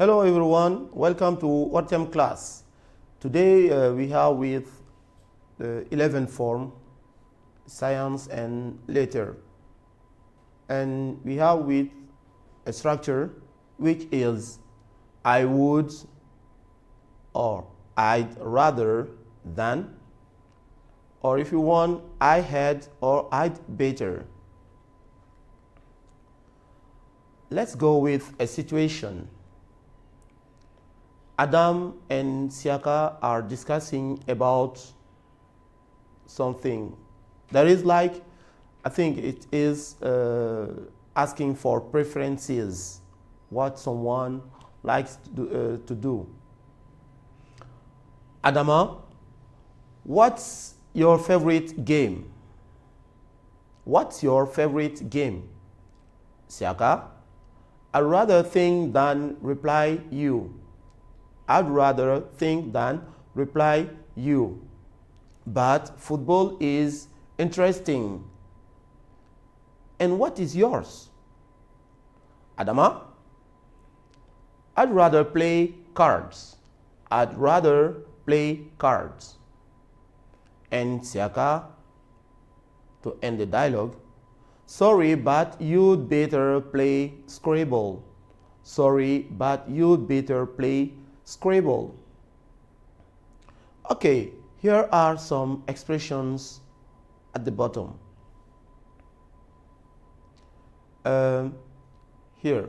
Hello everyone, welcome to 11 class. Today we have with the 11th form, science and letter. And we have with a structure which is I would or I'd rather than, or if you want I had or I'd better. Let's go with a situation. Adam and Siaka are discussing about something. There is like, I think it is asking for preferences, what someone likes to do. Adama, what's your favorite game? What's your favorite game? Siaka, I'd rather think than reply you. I'd rather think than reply you. But football is interesting. And what is yours? Adama, I'd rather play cards. I'd rather play cards. And Siaka, to end the dialogue, sorry, but you'd better play Scrabble. Sorry, but you'd better play Scrabble. Okay, here are some expressions at the bottom. Here,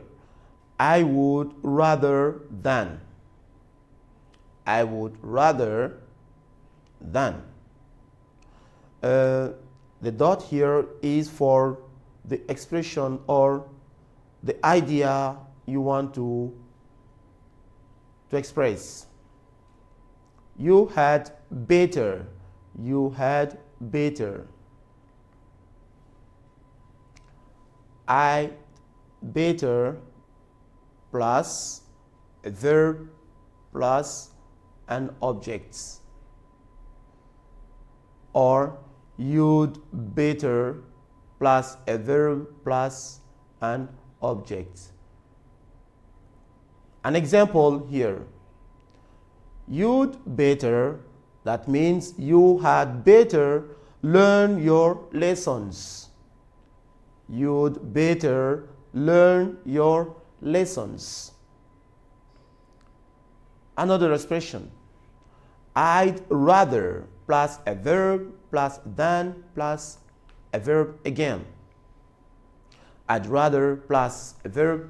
I would rather than. I would rather than. The dot here is for the expression or the idea you want to express. You had better. You had better. I better plus a verb plus an object. Or you'd better plus a verb plus an object. An example here. You'd better, that means you had better learn your lessons. You'd better learn your lessons. Another expression. I'd rather plus a verb plus than plus a verb again. I'd rather plus a verb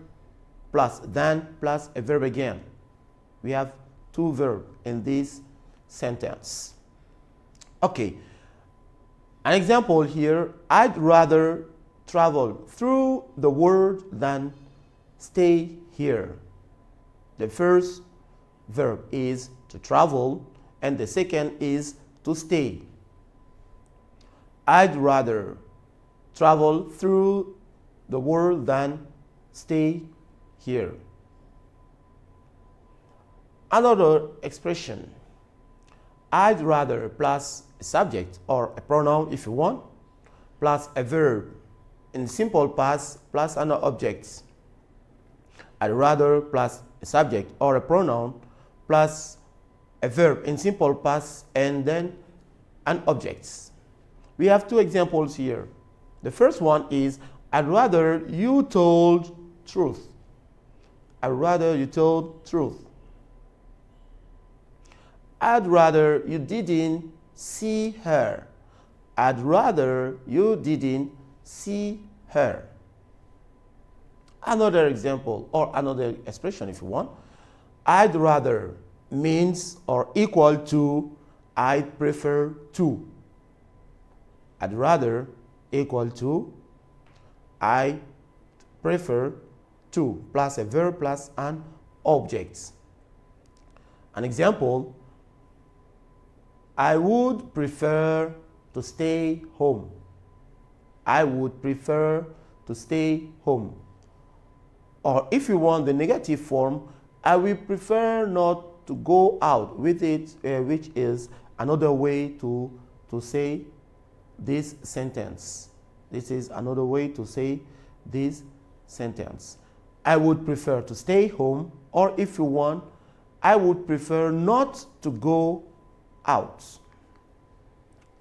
plus than plus a verb again. We have two verbs in this sentence. Okay, an example here, I'd rather travel through the world than stay here. The first verb is to travel and the second is to stay. I'd rather travel through the world than stay here. Another expression, I'd rather plus a subject or a pronoun if you want, plus a verb in simple past plus an object. I'd rather plus a subject or a pronoun plus a verb in simple past and then an object. We have two examples here. The first one is, I'd rather you told truth. I'd rather you told truth. I'd rather you didn't see her. I'd rather you didn't see her. Another example or another expression if you want. I'd rather means or equal to I'd prefer to. I'd rather equal to I prefer to plus a verb plus an object. An example, I would prefer to stay home. I would prefer to stay home. Or if you want the negative form, I will prefer not to go out with it, which is another way to say this sentence. This is another way to say this sentence. I would prefer to stay home. Or if you want, I would prefer not to go out.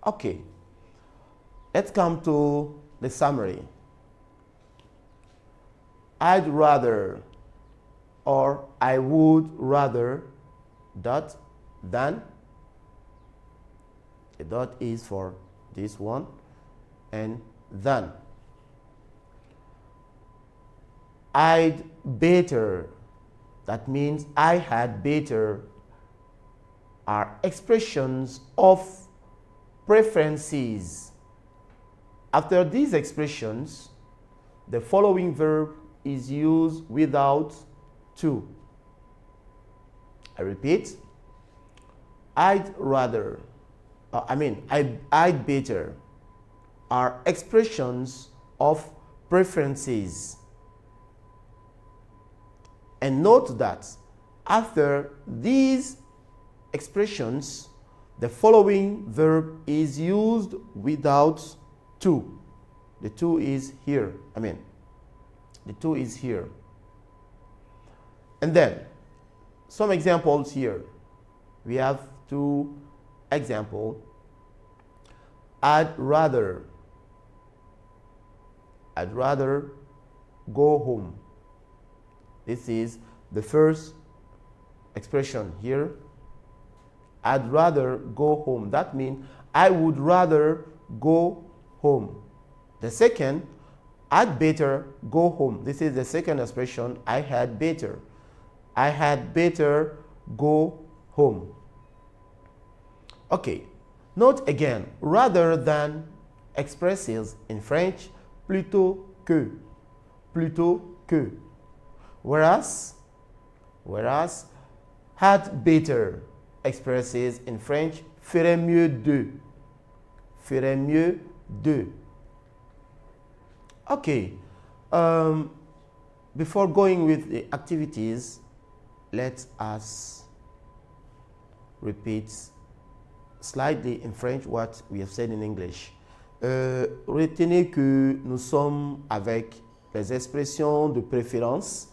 Okay, let's come to the summary. I'd rather or I would rather dot than. The dot is for this one and than. I'd better, that means I had better, are expressions of preferences. After these expressions, the following verb is used without to. I repeat, I'd rather, I'd better are expressions of preferences. And note that after these expressions, the following verb is used without to. The to is here. The to is here. And then, some examples here. We have two examples. I'd rather go home. This is the first expression here. I'd rather go home. That means I would rather go home. The second, I'd better go home. This is the second expression. I had better. I had better go home. Okay. Note again, rather than expresses in French plutôt que. Plutôt que. Whereas had better expresses in French ferait mieux de. Ferait mieux de. Okay. Before going with the activities, let us repeat slightly in French what we have said in English. Retenez que nous sommes avec les expressions de préférence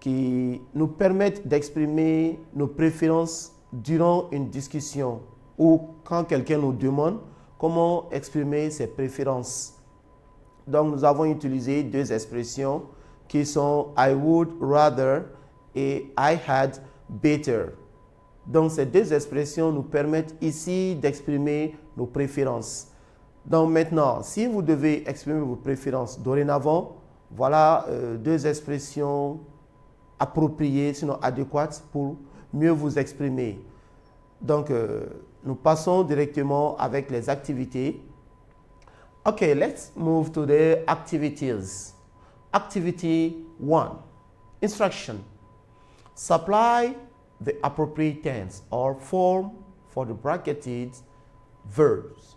qui nous permettent d'exprimer nos préférences durant une discussion ou quand quelqu'un nous demande comment exprimer ses préférences. Donc, nous avons utilisé deux expressions qui sont I would rather et I had better. Donc, ces deux expressions nous permettent ici d'exprimer nos préférences. Donc, maintenant, si vous devez exprimer vos préférences dorénavant, voilà deux expressions appropriées, sinon adéquates pour mieux vous exprimer. Donc, nous passons directement avec les activités. Okay, let's move to the activities. Activity 1. Instruction. Supply the appropriate tense or form for the bracketed verbs.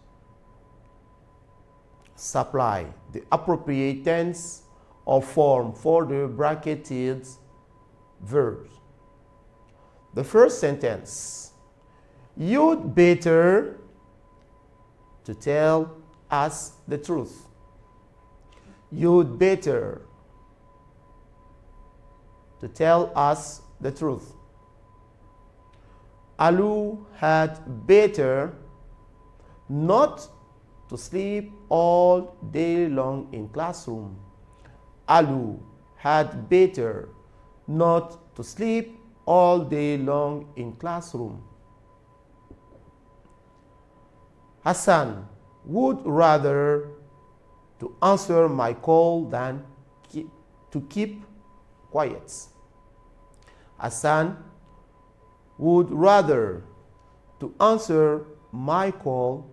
Supply the appropriate tense or form for the bracketed verbs. The first sentence. You'd better to tell us the truth. You'd better to tell us the truth. Alu had better not to sleep all day long in classroom. Alu had better not to sleep all day long in classroom. Hassan would rather to answer my call than to keep quiet. Hassan would rather to answer my call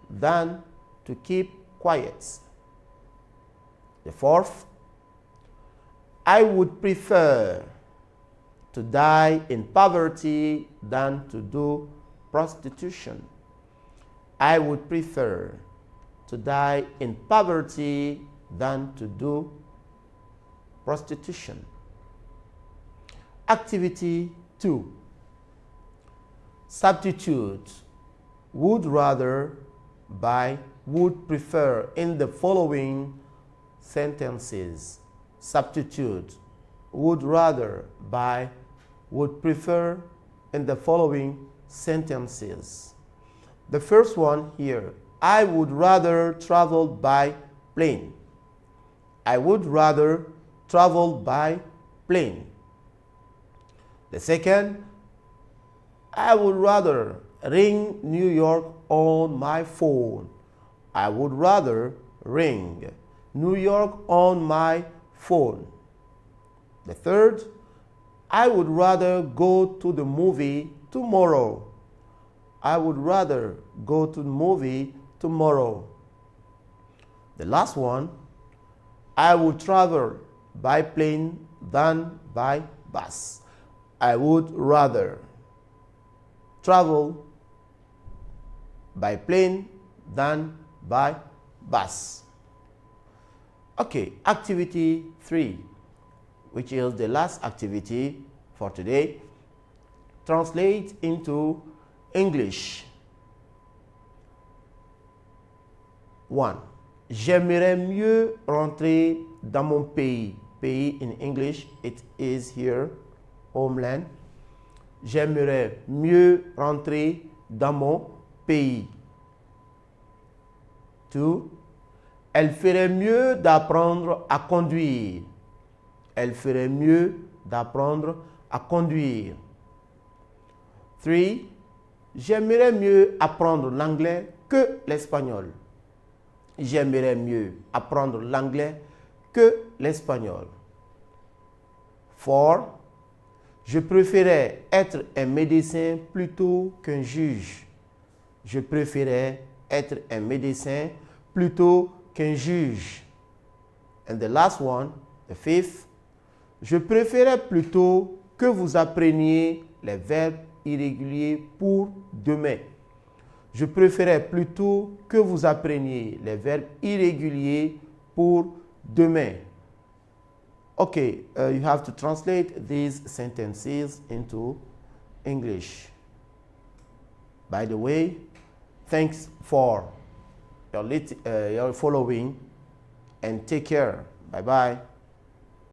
than to keep quiet. The fourth, I would prefer to die in poverty than to do prostitution. I would prefer to die in poverty than to do prostitution. Activity 2. Substitute would rather by would prefer in the following sentences. Substitute would rather, by, would prefer in the following sentences. The first one here, I would rather travel by plane. I would rather travel by plane. The second, I would rather ring New York on my phone. I would rather ring New York on my phone. The third, I would rather go to the movie tomorrow. I would rather go to the movie tomorrow. The last one, I would travel by plane than by bus. I would rather travel by plane than by bus. Okay, activity 3, which is the last activity for today. Translate into English. 1. J'aimerais mieux rentrer dans mon pays. Pays in English, it is here, homeland. J'aimerais mieux rentrer dans mon pays. 2. Elle ferait mieux d'apprendre à conduire. Elle ferait mieux d'apprendre à conduire. 3. J'aimerais mieux apprendre l'anglais que l'espagnol. J'aimerais mieux apprendre l'anglais que l'espagnol. 4. Je préférais être un médecin plutôt qu'un juge. Je préférais être un médecin plutôt qu'un juge. And the last one, the fifth, je préférais plutôt que vous appreniez les verbes irréguliers pour demain. Je préférais plutôt que vous appreniez les verbes irréguliers pour demain. Okay, you have to translate these sentences into English. By the way, thanks for your following and take care. Bye-bye.